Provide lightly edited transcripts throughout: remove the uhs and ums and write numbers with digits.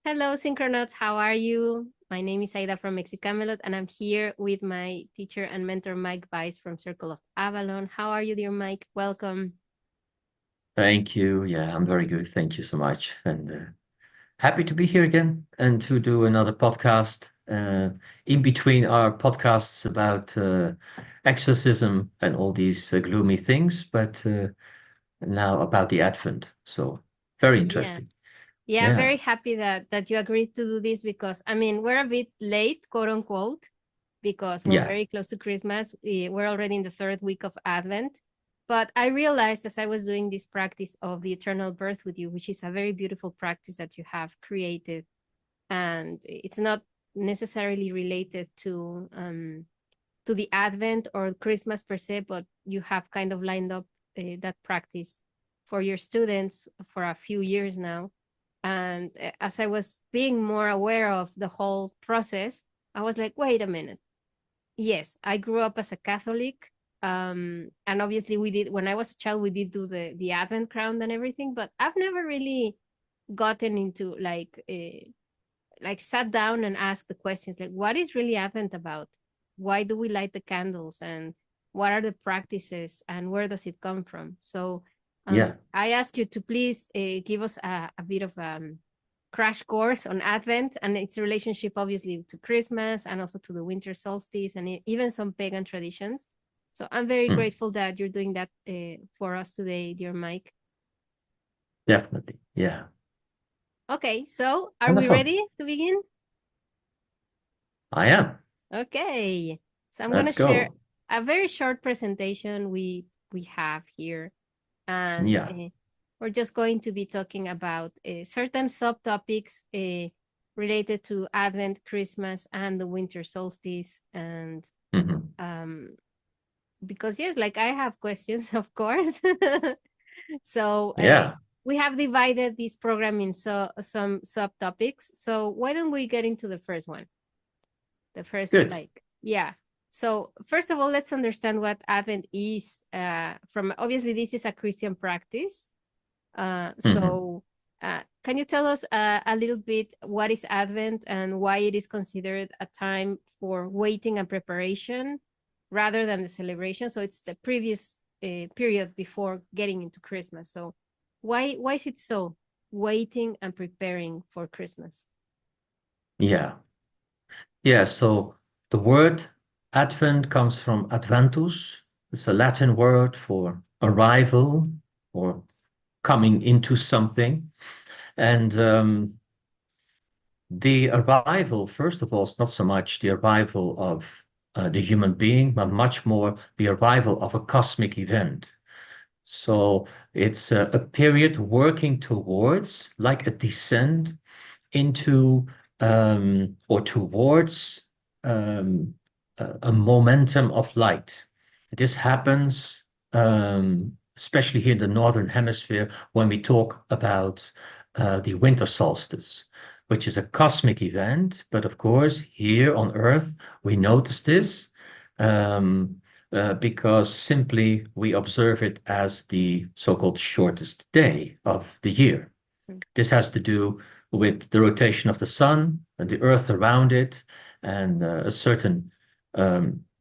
Hello, Synchronauts. How are you? My name is Aida from Mexxicamelot, and I'm here with my teacher and mentor, Mike Bais from Circle of Avalon. How are you, dear Mike? Welcome. Thank you. Yeah, I'm very good. Thank you so much. And happy to be here again and to do another podcast in between our podcasts about exorcism and all these gloomy things, but now about the Advent. So very Yeah. interesting. Yeah, Yeah. very happy that you agreed to do this because, I mean, we're a bit late, quote unquote, because we're Yeah. very close to Christmas. We're already in the third week of Advent. But I realized as I was doing this practice of the eternal birth with you, which is a very beautiful practice that you have created, and it's not necessarily related to the Advent or Christmas per se, but you have kind of lined up that practice for your students for a few years now. And as I was being more aware of the whole process, I was like, wait a minute. Yes, I grew up as a Catholic. And obviously we did, when I was a child, we did do the Advent crown and everything, but I've never really gotten into like sat down and asked the questions like what is really Advent about, why do we light the candles, and what are the practices and where does it come from. So Yeah. I ask you to please give us a bit of crash course on Advent and its relationship obviously to Christmas and also to the winter solstice and even some pagan traditions. So I'm very Mm, grateful that you're doing that for us today, dear Mike. definitely. Yeah. Okay, so are we Wonderful. ready to begin? I am. Okay. So I'm gonna Let's share go. a very short presentation we have here, and Yeah. we're just going to be talking about certain subtopics related to Advent, Christmas, and the winter solstice. And Hmm. um, because yes, like I have questions, of course. So Yeah. we have divided this program in some subtopics. So why don't we get into the first one? The first Good. like yeah. So first of all, let's understand what Advent is. From obviously this is a Christian practice. Hmm. Can you tell us a little bit what is Advent and why it is considered a time for waiting and preparation rather than the celebration? So it's the previous period before getting into Christmas. So why is it so waiting and preparing for Christmas? Yeah. Yeah, so the word Advent comes from Adventus. It's a Latin word for arrival or coming into something. And the arrival, first of all, is not so much the arrival of the human being, but much more the arrival of a cosmic event. So it's a period working towards, like a descent into or towards um, a momentum of light. This happens especially here in the northern hemisphere when we talk about the winter solstice, which is a cosmic event. But of course, here on Earth, we notice this um, because simply we observe it as the so-called shortest day of the year. This has to do with the rotation of the sun and the earth around it, and a certain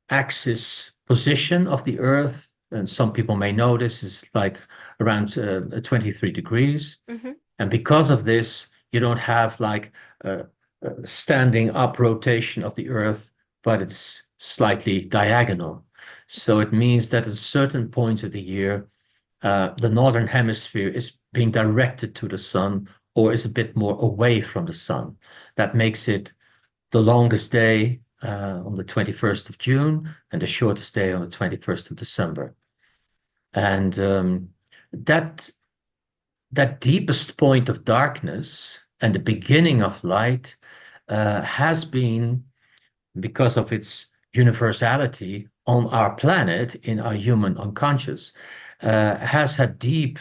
axis position of the earth. And some people may know this is like around 23 degrees. Mm-hmm. And because of this, you don't have like a standing up rotation of the earth, but it's slightly diagonal. So it means that at certain points of the year, the northern hemisphere is being directed to the sun or is a bit more away from the sun. That makes it the longest day on the 21st of June and the shortest day on the 21st of December. And that that deepest point of darkness and the beginning of light has been, because of its universality on our planet, in our human unconscious, has had deep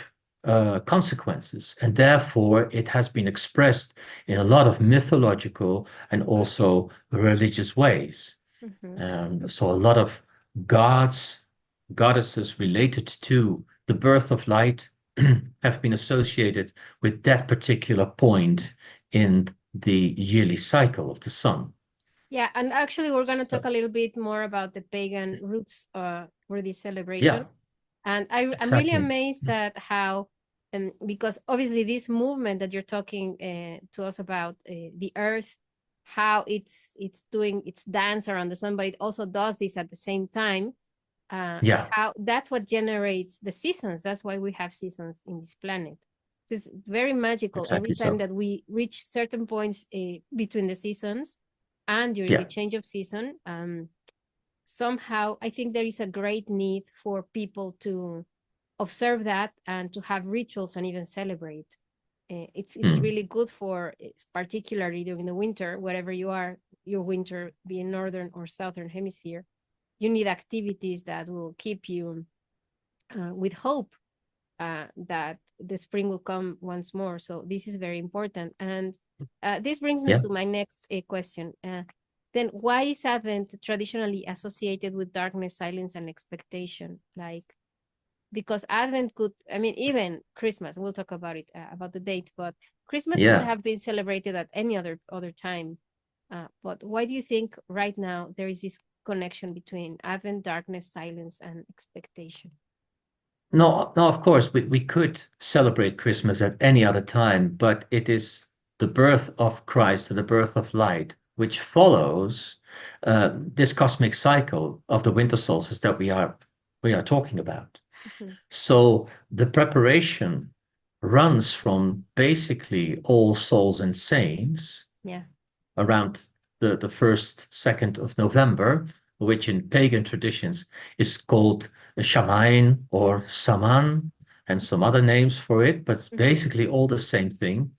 consequences. And therefore, it has been expressed in a lot of mythological and also religious ways. Mm-hmm. So, a lot of gods, goddesses related to the birth of light have been associated with that particular point in the yearly cycle of the sun. Yeah, and actually, we're going to talk So, a little bit more about the pagan roots for this celebration. yeah, And I'm really exactly. amazed at how, because obviously this movement that you're talking to us about, the Earth, how it's doing its dance around the sun, but it also does this at the same time. Yeah, How that's what generates the seasons. That's why we have seasons in this planet. So it's very magical. Every exactly time so. that we reach certain points between the seasons and during the Yeah. change of season, somehow I think there is a great need for people to observe that and to have rituals and even celebrate. It's Mm. really good for, particularly during the winter, wherever you are, your winter being northern or southern hemisphere, you need activities that will keep you with hope that the spring will come once more. So this is very important. And this brings me Yeah. to my next question. Then why is Advent traditionally associated with darkness, silence, and expectation? Like, because Advent could, I mean, even Christmas, we'll talk about it, about the date, but Christmas could Yeah. have been celebrated at any other time. But why do you think right now there is this connection between Advent, darkness, silence, and expectation? No, no, of course, we could celebrate Christmas at any other time, but it is the birth of Christ, the birth of light, which follows this cosmic cycle of the winter solstice that we are talking about. Mhm. So the preparation runs from basically All Souls and Saints Yeah. around the 1st, 2nd of November, which in pagan traditions is called Shamain or Saman and some other names for it, but it's Mhm. basically all the same thing.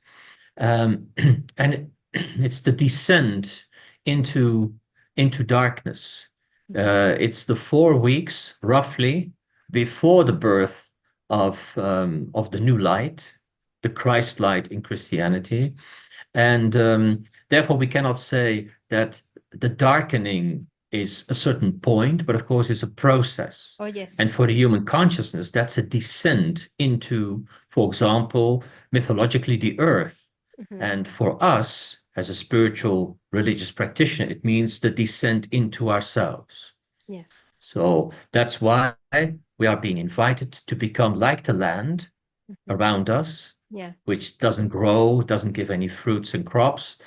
Um, and it's the descent into into darkness. Mhm. It's the 4 weeks roughly before the birth of the new light, the Christ light in Christianity, and therefore, we cannot say that the darkening is a certain point, but of course, it's a process. Oh, yes. And for the human consciousness, that's a descent into, for example, mythologically, the earth. Mhm. And for us, as a spiritual religious practitioner, it means the descent into ourselves. Yes. So that's why we are being invited to become like the land Mhm. around us, Yeah. which doesn't grow, doesn't give any fruits and crops.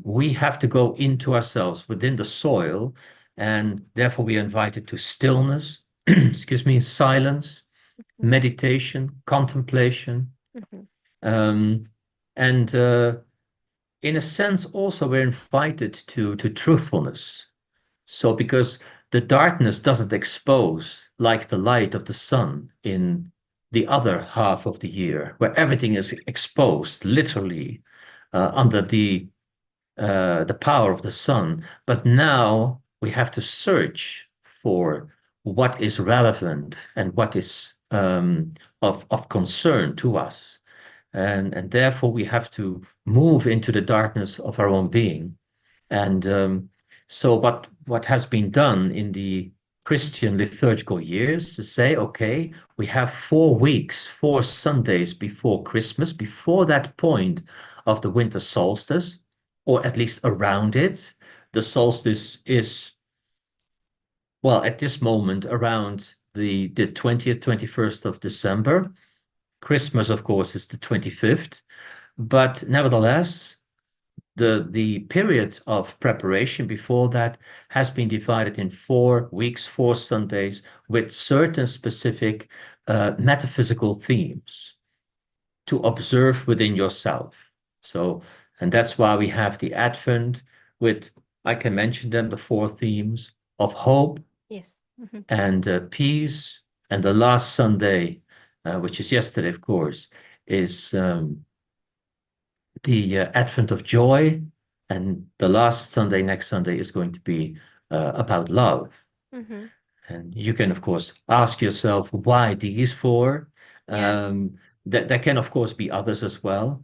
We have to go into ourselves within the soil, and therefore we are invited to stillness, excuse me, silence, Mhm. meditation, contemplation, Mhm. um, and in a sense, also we're invited to truthfulness. So because the darkness doesn't expose like the light of the sun in the other half of the year, where everything is exposed literally under the power of the sun. But now we have to search for what is relevant and what is of concern to us. And therefore we have to move into the darkness of our own being. And so what has been done in the Christian liturgical years to say, okay, we have 4 weeks, 4 Sundays before Christmas, before that point of the winter solstice, or at least around it. The solstice is, well, at this moment around the 20th, 21st of December. Christmas, of course, is the 25th. But nevertheless, the period of preparation before that has been divided in 4 weeks, 4 Sundays, with certain specific metaphysical themes to observe within yourself. So, and that's why we have the Advent with, I can mention them, the 4 themes of hope Yes. Mhm. and peace. And the last Sunday, which is yesterday, of course, is the Advent of Joy, and the last Sunday, next Sunday, is going to be about love. Mhm. And you can, of course, ask yourself why these four. Yeah. There can, of course, be others as well,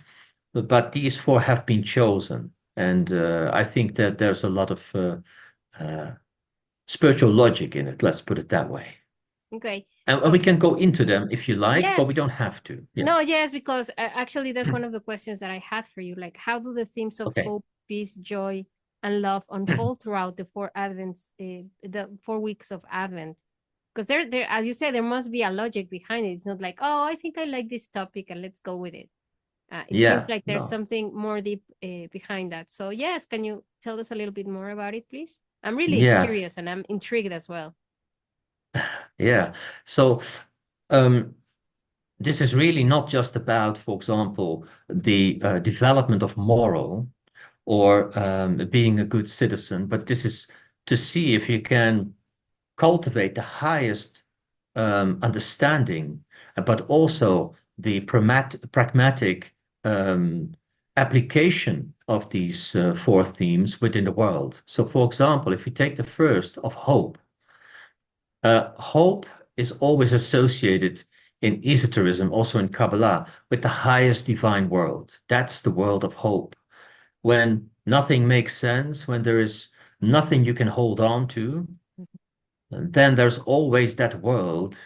but these four have been chosen. And I think that there's a lot of uh, spiritual logic in it, let's put it that way. Okay. And we So can go into them if you like, but we yes, don't have to. Yeah. no, yes, because actually that's one of the questions that I had for you. Like, how do the themes of Okay. hope, peace, joy, and love unfold throughout the 4 Advents, the 4 weeks of Advent? Because there, as you say, there must be a logic behind it. It's not like, oh, I think I like this topic and let's go with it. It seems Yeah, like there's no. something more deep behind that. So yes, can you tell us a little bit more about it, please? I'm really Yeah, curious and I'm intrigued as well. yeah. So um, this is really not just about, for example, the development of moral or being a good citizen, but this is to see if you can cultivate the highest understanding, but also the pragmatic um, application of these four themes within the world. So, for example, if you take the first of hope, hope is always associated in esoterism, also in Kabbalah, with the highest divine world. That's the world of hope. When nothing makes sense, when there is nothing you can hold on to, then there's always that world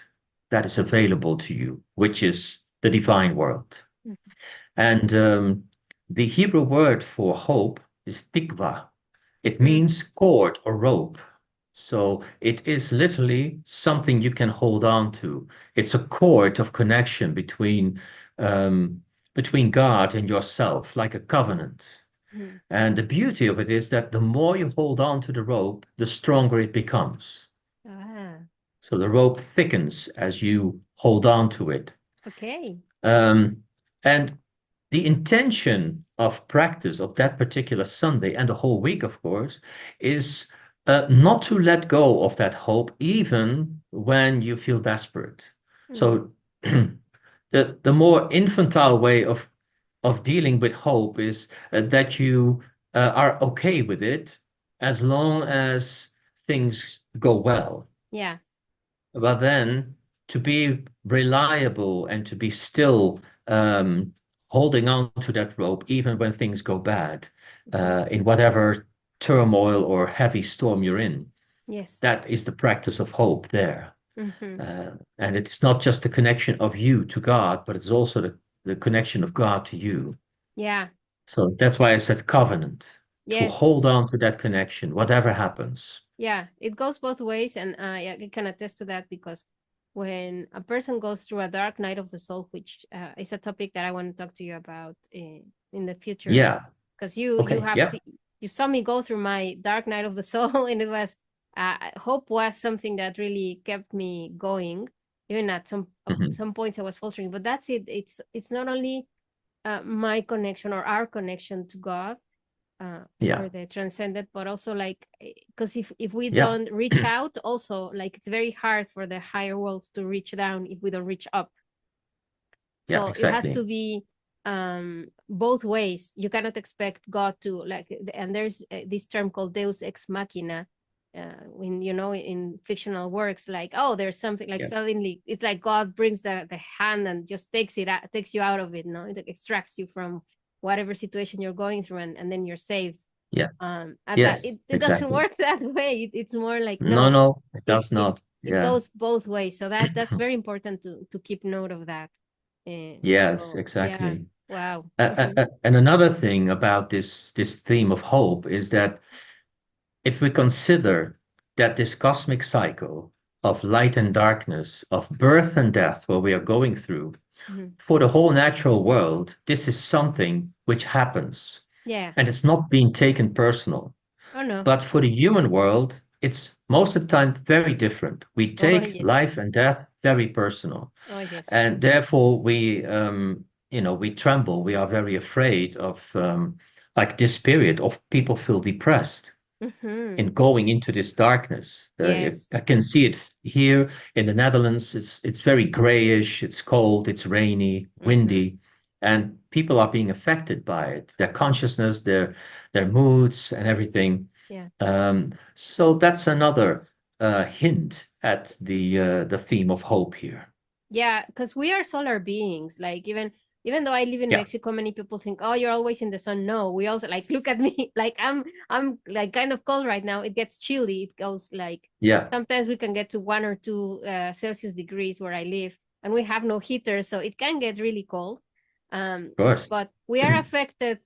that is available to you, which is the divine world. Mhm. And the Hebrew word for hope is tikva. It Mm, means cord or rope. So it is literally something you can hold on to. It's a cord of connection um, between God and yourself, like a covenant. mm. And the beauty of it is that the more you hold on to the rope, the stronger it becomes. Ah, So the rope thickens as you hold on to it. okay. Um, and the intention of practice of that particular Sunday and the whole week, of course, is not to let go of that hope, even when you feel desperate. Mm, So the more infantile way of dealing with hope is that you are okay with it as long as things go well. yeah. But then to be reliable and to be still holding on to that rope, even when things go bad, Mhm. in whatever turmoil or heavy storm you're in, Yes. that is the practice of hope there. Hmm. And it's not just the connection of you to God, but it's also the connection of God to you. Yeah. So that's why I said covenant, to Yes. hold on to that connection, whatever happens. Yeah. It goes both ways, and yeah, I can attest to that because when a person goes through a dark night of the soul, which is a topic that I want to talk to you about in the future, Yeah. because you Okay. have Yeah. you saw me go through my dark night of the soul, and it was hope was something that really kept me going. Even at Mhm. some points I was faltering, but that's it. It's not only my connection or our connection to God Yeah. or the transcendent, but also like because if we Yeah. don't reach out, also like it's very hard for the higher worlds to reach down if we don't reach up. Yeah. So it has Exactly. to be both ways. You cannot expect God to like, and there's this term called Deus ex machina. When you know in fictional works, like oh, there's something like Yes. suddenly it's like God brings the hand and just takes you out of it. No, it extracts you from whatever situation you're going through, and then you're saved. Yeah. And that Yes. it doesn't Exactly. work that way. It's more like No, no, no, it it does it not. it Yeah. goes both ways. So that's very important to keep note of that. Yes, So yeah, exactly. wow. Hmm. And another thing about this theme of hope is that if we consider that this cosmic cycle of light and darkness, of birth and death, what we are going through, Hmm. for the whole natural world, this is something which happens, Yeah. and it's not being taken personal. Oh no. But for the human world, it's most of the time very different. We Oh take yeah. life and death very personal, Oh yes. and therefore we tremble. We are very afraid of like this period of people feel depressed Hmm. in going into this darkness. Yes. I can see it here in the Netherlands. It's very grayish, it's cold, it's rainy, Hmm. windy, and people are being affected by it. Their Hmm. consciousness, their moods, and everything. Yeah. So that's another hint at the theme of hope here. Yeah, because we are solar beings. Like even Even though I live in Yeah. Mexico, many people think, "Oh, you're always in the sun." No, we also like look at me, like I'm like kind of cold right now. It gets chilly. It goes like Yeah. sometimes we can get to 1 or 2 Celsius degrees where I live, and we have no heater, so it can get really cold. Of course. But we are affected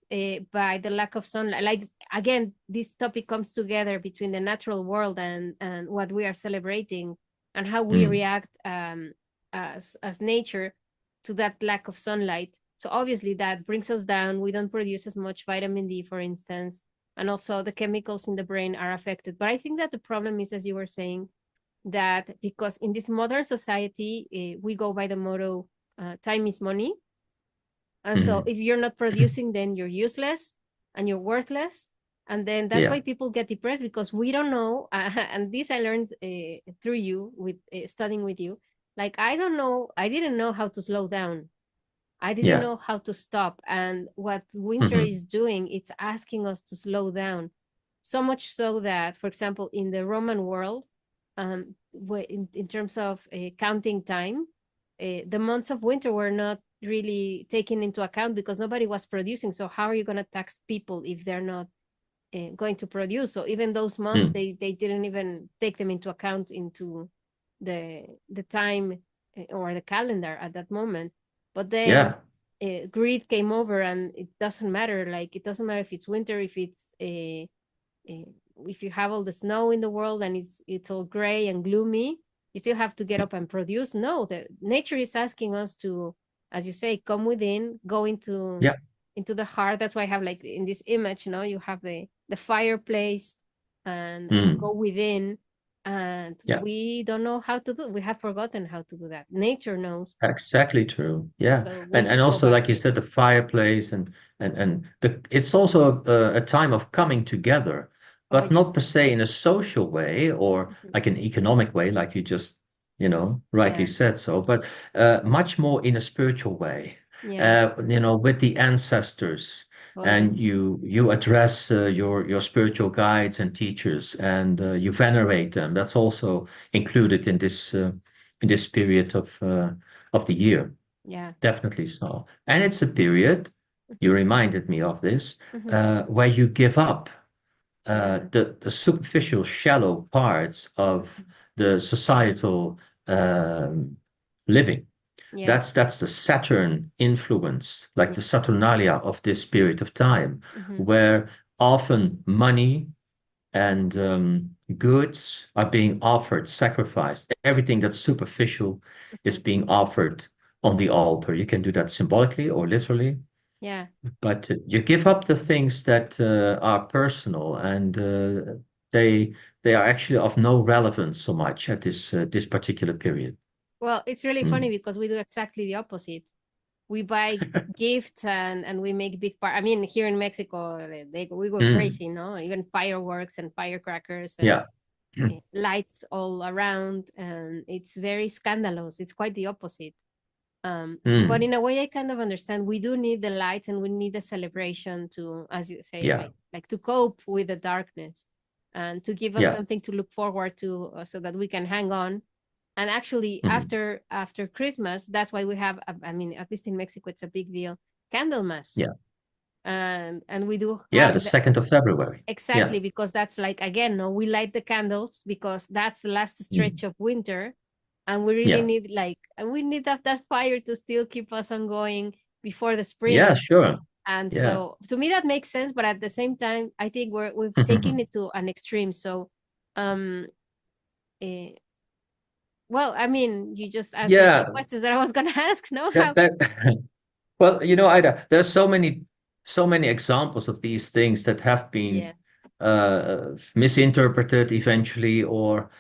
by the lack of sunlight. Like again, this topic comes together between the natural world and what we are celebrating and how we Mm. react as nature to that lack of sunlight. So obviously that brings us down. We don't produce as much vitamin D, for instance, and also the chemicals in the brain are affected. But I think that the problem is, as you were saying, that because in this modern society, we go by the motto, time is money. And so Mm. if you're not producing, then you're useless and you're worthless. And then that's Yeah. why people get depressed because we don't know. And this I learned through you with studying with you. Like, I don't know, I didn't know how to slow down. I didn't Yeah. know how to stop. And what winter Hmm. is doing, it's asking us to slow down. So much so that, for example, in the Roman world, in terms of counting time, the months of winter were not really taken into account because nobody was producing. So how are you going to tax people if they're not going to produce? So even those months, Mm. they didn't even take them into account into the time or the calendar at that moment. But then Yeah. greed came over, and it doesn't matter. Like, it doesn't matter if it's winter, if it's uh, if you have all the snow in the world and it's all gray and gloomy, you still have to get up and produce. No, the nature is asking us to, as you say, come within, go Yeah. into the heart. That's why I have, like, in this image, you have the fireplace, and Mm. go within. And Yeah. we don't know how to do. We have forgotten how to do that. Nature knows, Exactly true. Yeah. so we And should go also back like you to it. said, the fireplace and it's also a time of coming together, Oh, but not yes. per se in a social way or Mhm. like an economic way, like you just, rightly Yeah, said so, but much more in a spiritual way. yeah. With the ancestors, Oh, and yes. you address your spiritual guides and teachers, and you venerate them. That's also included in this period of the year. Yeah. Definitely so. And it's a period, you Mhm. reminded me of this, Mhm. where you give up Yeah. the superficial, shallow parts of Mhm. the societal um, living. Yeah. That's the Saturn influence, like Yeah. the Saturnalia of this period of time, Mhm. where often money and goods are being offered, sacrificed. Everything that's superficial is Mhm. being offered on the altar. You can do that symbolically or literally, Yeah. but you give up the things that are personal, and they they are actually of no relevance so much at this particular period. Well, it's really funny Mm. because we do exactly the opposite. We buy gifts and we make big part. I mean, here in Mexico, we go Mm. crazy, no? Even fireworks and firecrackers and Yeah. Mm. lights all around, and it's very scandalous. It's quite the opposite. But Mm. in a way, I kind of understand. We do need the lights and we need the celebration to, as you say, Yeah. like to cope with the darkness and to give us Yeah. something to look forward to, so that we can hang on. And actually, Mhm. after Christmas, that's why we have, I mean, at least in Mexico, it's a big deal, Candlemas. Yeah. And we do Yeah. have The 2nd of February. Yeah. exactly, because that's like, again, no, we light the candles because that's the last Mm. stretch of winter, and we really Yeah. need, like, we need that fire to still keep us on going before the Yeah. spring. Sure. And Yeah. so to me that makes sense, but at the same time, I think we've taken it to an extreme. So um eh, well, I mean, you just answered my Yeah. questions that I was gonna ask. No, That how? that well, Ida, there's so many examples of these things that have Yeah. been misinterpreted eventually, or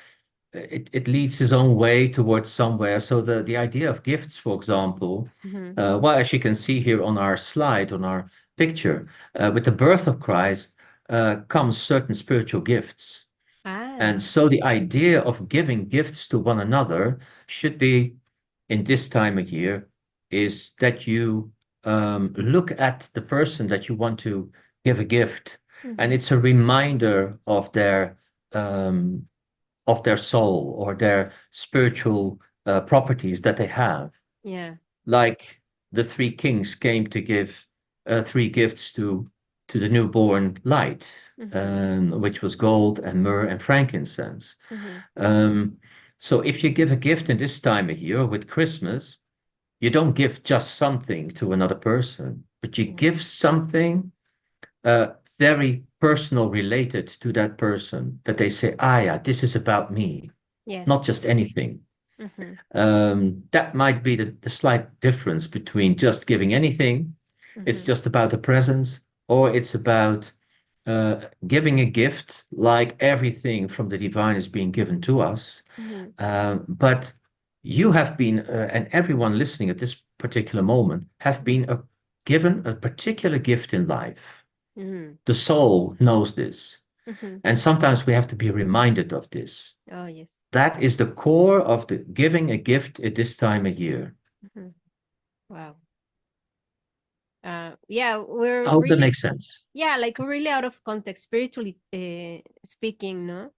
it leads its own way towards somewhere. So the idea of gifts, for example, Hmm. well, as you can see here on our slide, on our picture, with the birth of Christ comes certain spiritual gifts. And Ah. so the idea of giving gifts to one another should be, in this time of year, is that you look at the person that you want to give a gift, and Hmm. it's a reminder um, of their soul or their spiritual properties that they have. Yeah. Like the three kings came to give three gifts to the newborn light, which was gold and myrrh and frankincense. Um, so if you give a gift in this time of year with Christmas, you don't give just something to another person, but you give something very personal related to that person that they say, ah, yeah, this is about me, not Yes. just anything. That might be the slight difference between just giving anything, it's just about the presence, or it's about giving a gift like everything from the divine is being given to us. But you have been, and everyone listening at this particular moment, have been given a particular gift in life. The soul knows this. And sometimes we have to be reminded of this. Oh, yes. That is the core of the giving a gift at this time of year. Wow. Yeah, we're I hope that really, makes sense. yeah, like we're really out of context, spiritually speaking, no?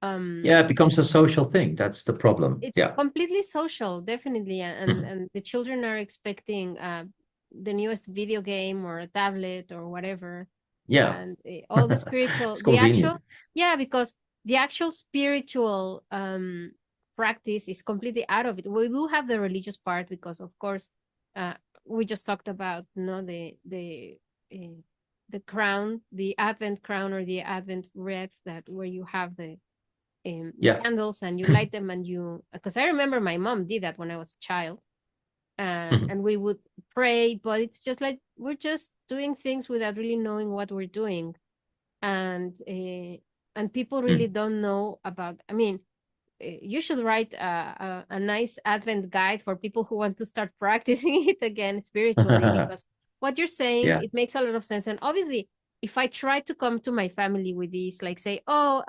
Yeah, it becomes a social thing. That's the problem. It's Yeah. completely social, definitely, and Mhm. and the children are expecting the newest video game or a tablet or whatever, Yeah. and all the It's spiritual, the convenient. actual, yeah, because the actual spiritual practice is completely out of it. We do have the religious part because, of course, uh, we just talked about, you know, the crown, the Advent crown or the Advent wreath, that where you have the Yeah. candles and you light them, and you, because I remember my mom did that when I was a child, Mhm. and we would pray, but it's just like we're just doing things without really knowing what we're doing, and people really Mhm. don't know about. I mean, you should write a nice Advent guide for people who want to start practicing it again spiritually, because what you're saying, Yeah. it makes a lot of sense. And obviously, if I try to come to my family with this, like say, oh,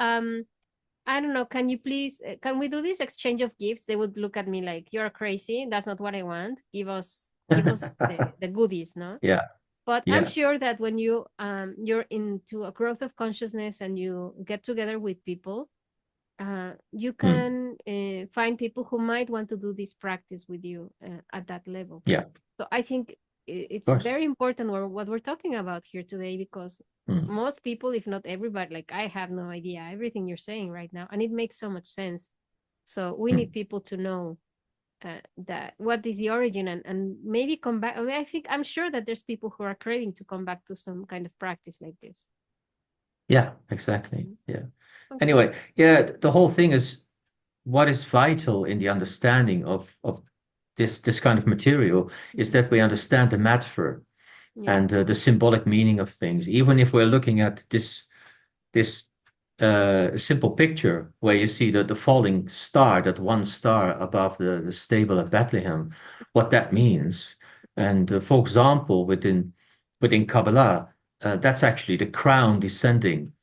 I don't know, can you please, can we do this exchange of gifts? They would look at me like, you're crazy. That's not what I want. Give us the goodies, no? Yeah. But I'm Yeah. sure that when you're into a growth of consciousness and you get together with people, you Mm. can find people who might want to do this practice with you at that level. Yeah. Of So I think it's course. very important what we're talking about here today, because Mm. most people, if not everybody, like I have no idea everything you're saying right now, and it makes so much sense. So we Mm. need people to know that what is the origin, and maybe come back. I mean, I'm sure that there's people who are craving to come back to some kind of practice like this. Yeah, exactly. Yeah. Okay. Anyway, yeah, the whole thing is what is vital in the understanding of this kind of material is Mhm. that we understand the metaphor Yeah. and the symbolic meaning of things. Even if we're looking at this simple picture where you see the falling star, that one star above the stable at Bethlehem, what that means. And for example, within Kabbalah, that's actually the crown descending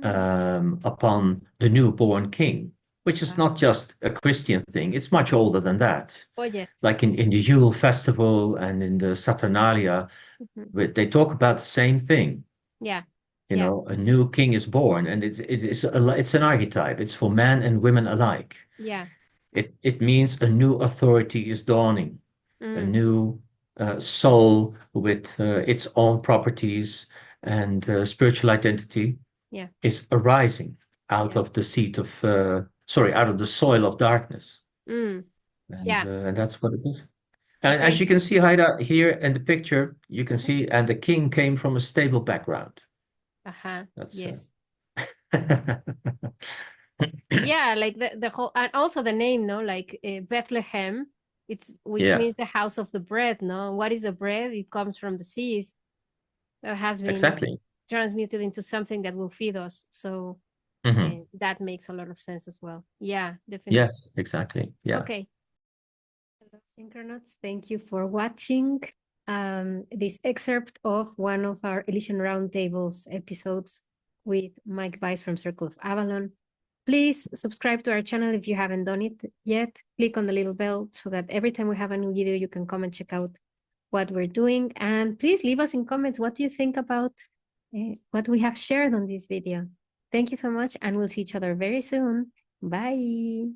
Ah, upon the newborn king, which is not wow. just a Christian thing, it's much older than that. Oh, yes. Like in the Yule festival and in the Saturnalia, Mhm. they talk about the same thing. Yeah. You Yeah. know, a new king is born, and it's an archetype. It's for men and women alike. Yeah. It means a new authority is dawning, a Mm. new soul with its own properties and spiritual identity Yeah. is arising out Yeah. of the seat of out of the soil of darkness, Mm. and Yeah. that's what it is. And as Okay. you can see, Haida, here in the picture, you can Mhm. see, and the king came from a stable background. Uh-huh. That's Yes. uh, Yeah, like the whole, and also the name, no, like Bethlehem, it's which yeah, means the house of the bread, no? What is the bread? It comes from the seed that has been exactly. transmuted into something that will feed us. So Hmm. that makes a lot of sense as well. Yeah, definitely. Yes, exactly. Yeah. Okay. Hello, Synchronauts. Thank you for watching this excerpt of one of our Elysian Roundtables episodes with Mike Bais from Circle of Avalon. Please subscribe to our channel if you haven't done it yet. Click on the little bell so that every time we have a new video, you can come and check out what we're doing. And please leave us in comments what do you think about what we have shared on this video. Thank you so much, and we'll see each other very soon. Bye.